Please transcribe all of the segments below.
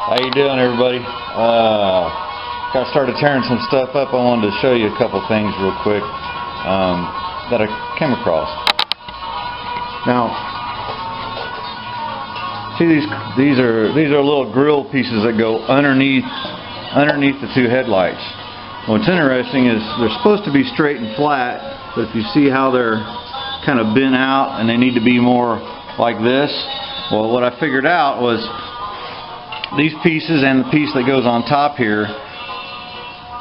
How you doing, everybody? Got started tearing some stuff up. I wanted to show you a couple things real quick that I came across. Now, see these are little grill pieces that go underneath the two headlights. What's interesting is they're supposed to be straight and flat, but if you see how they're kind of bent out and they need to be more like this, well, what I figured out was these pieces and the piece that goes on top here,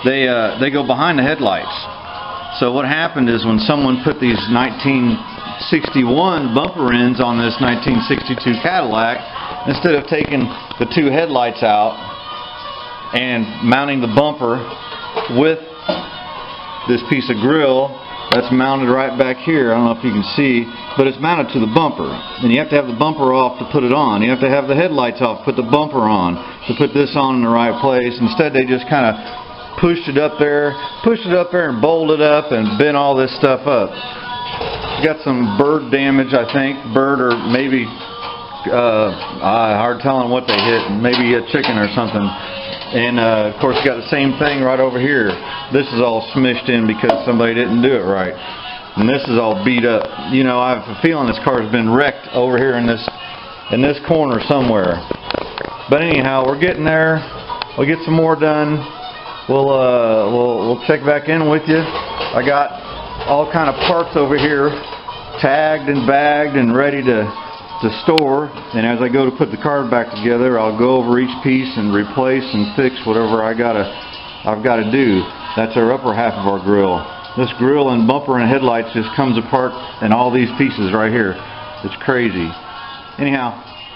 they go behind the headlights. So what happened is when someone put these 1961 bumper ends on this 1962 Cadillac, instead of taking the two headlights out and mounting the bumper with this piece of grill that's mounted right back here, I don't know if you can see, but it's mounted to the bumper. And you have to have the bumper off to put it on. You have to have the headlights off to put the bumper on, to put this on in the right place. Instead they just kind of pushed it up there and bolted up and bent all this stuff up. Got some bird damage, I think, bird or maybe hard telling what they hit, maybe a chicken or something. And of course you got the same thing right over here. This is all smushed in because somebody didn't do it right. And this is all beat up. You know, I have a feeling this car has been wrecked over here in this corner somewhere. But anyhow, we're getting there. We'll get some more done. We'll check back in with you. I got all kind of parts over here tagged and bagged and ready to store, and as I go to put the car back together, I'll go over each piece and replace and fix whatever I've got to do. That's our upper half of our grill. This grill and bumper and headlights just comes apart in all these pieces right here. It's crazy. Anyhow,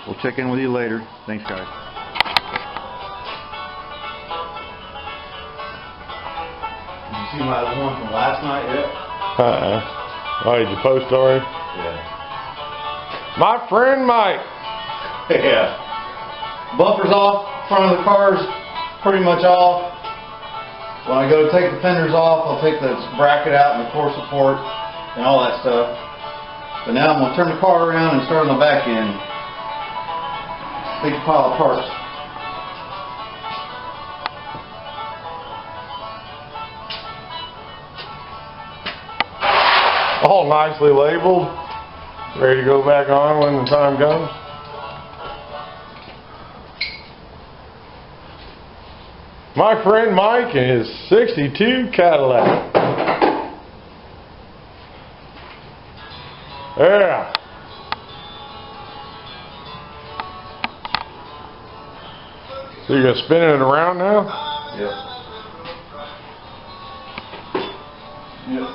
we'll check in with you later. Thanks, guys. Did you see my one from last night yet? Oh, did you post already? Yeah. My friend Mike. Yeah. Bumpers off, front of the car's pretty much off. When I go to take the fenders off, I'll take the bracket out and the core support and all that stuff. But now I'm going to turn the car around and start on the back end. Big pile of parts. All nicely labeled. Ready to go back on when the time comes. My friend Mike and his 62 Cadillac. Yeah. So you're going to spin it around now? Yep. Yep.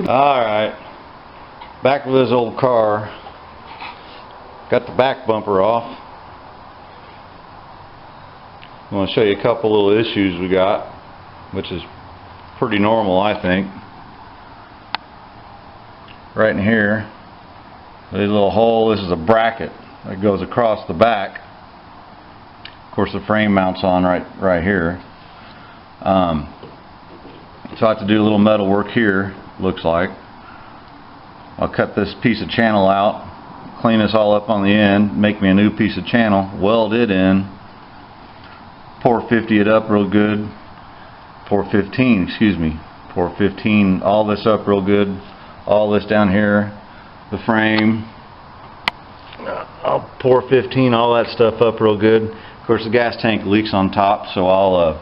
Alright, back with this old car. Got the back bumper off. I want to show you a couple little issues we got, which is pretty normal, I think. Right in here, there's a little hole. This is a bracket that goes across the back. Of course the frame mounts on right here. So I have to do a little metal work here, looks like. I'll cut this piece of channel out, clean this all up on the end, make me a new piece of channel, weld it in, 450 it up real good, 415, excuse me, 415 all this up real good, all this down here, the frame, I'll 415 all that stuff up real good. Of course the gas tank leaks on top, so I'll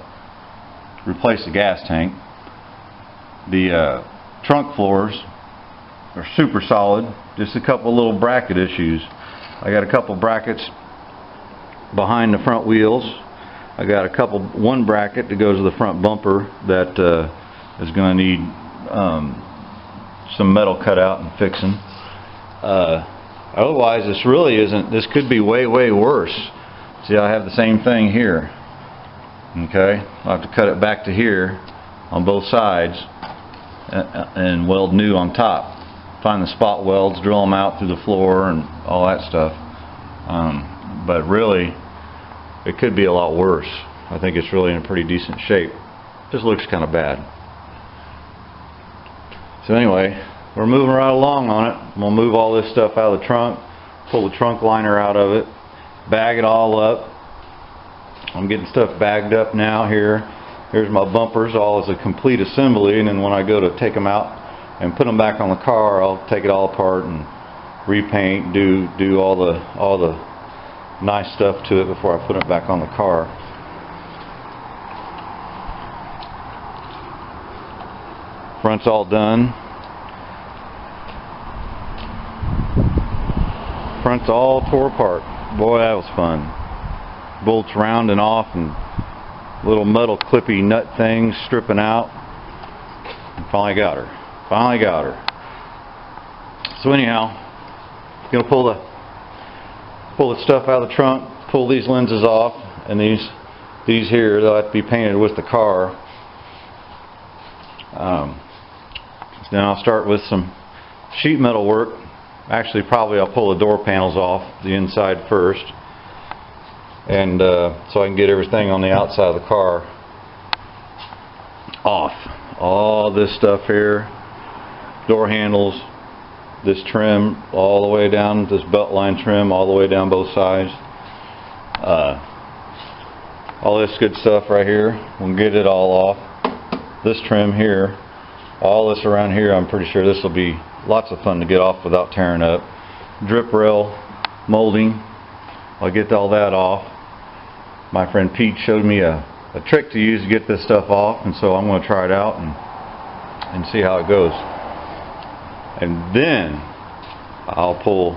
replace the gas tank. The trunk floors are super solid, just a couple little bracket issues. I got a couple brackets behind the front wheels. I got one bracket that goes to the front bumper that is going to need some metal cut out and fixing. Otherwise this really isn't, this could be way worse. See, I have the same thing here. Okay, I'll have to cut it back to here on both sides and weld new on top. Find the spot welds, drill them out through the floor and all that stuff. But really, it could be a lot worse. I think it's really in pretty decent shape. Just looks kind of bad. So anyway, we're moving right along on it. I'm going to move all this stuff out of the trunk, pull the trunk liner out of it, bag it all up. I'm getting stuff bagged up now here. Here's my bumpers, all as a complete assembly, and then when I go to take them out and put them back on the car, I'll take it all apart and repaint, do all the nice stuff to it before I put it back on the car. Front's all done. Front's all tore apart. Boy, that was fun. Bolts rounding off and little metal clippy nut things stripping out. And finally got her. Finally got her. So anyhow, gonna pull the stuff out of the trunk, pull these lenses off, and these here, they'll have to be painted with the car. Then I'll start with some sheet metal work. Actually, probably I'll pull the door panels off the inside first, and so I can get everything on the outside of the car off. All this stuff here, door handles, this trim all the way down, this belt line trim all the way down both sides, all this good stuff right here, we'll get it all off. This trim here, all this around here, I'm pretty sure this will be lots of fun to get off without tearing up. Drip rail molding, I'll get all that off. My friend Pete showed me a trick to use to get this stuff off, and so I'm going to try it out and see how it goes. And then I'll pull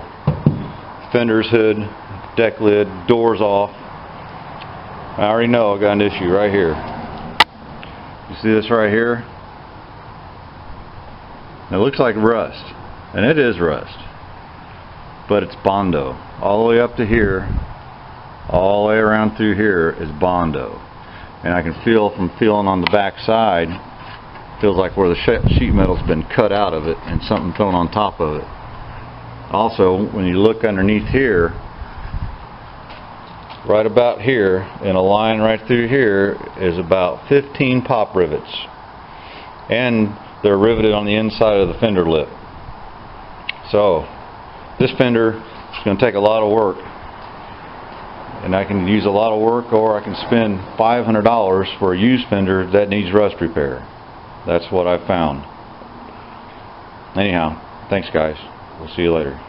fenders, hood, deck lid, doors off. I already know I got an issue right here. You see this right here? It looks like rust, and it is rust, but it's Bondo. All the way up to here, all the way around through here is Bondo. And I can feel from feeling on the back side, feels like where the sheet metal's been cut out of it and something thrown on top of it. Also, when you look underneath here, right about here, in a line right through here, is about 15 pop rivets. And they're riveted on the inside of the fender lip. So, this fender is going to take a lot of work. And I can use a lot of work, or I can spend $500 for a used fender that needs rust repair. That's what I found. Anyhow, thanks guys. We'll see you later.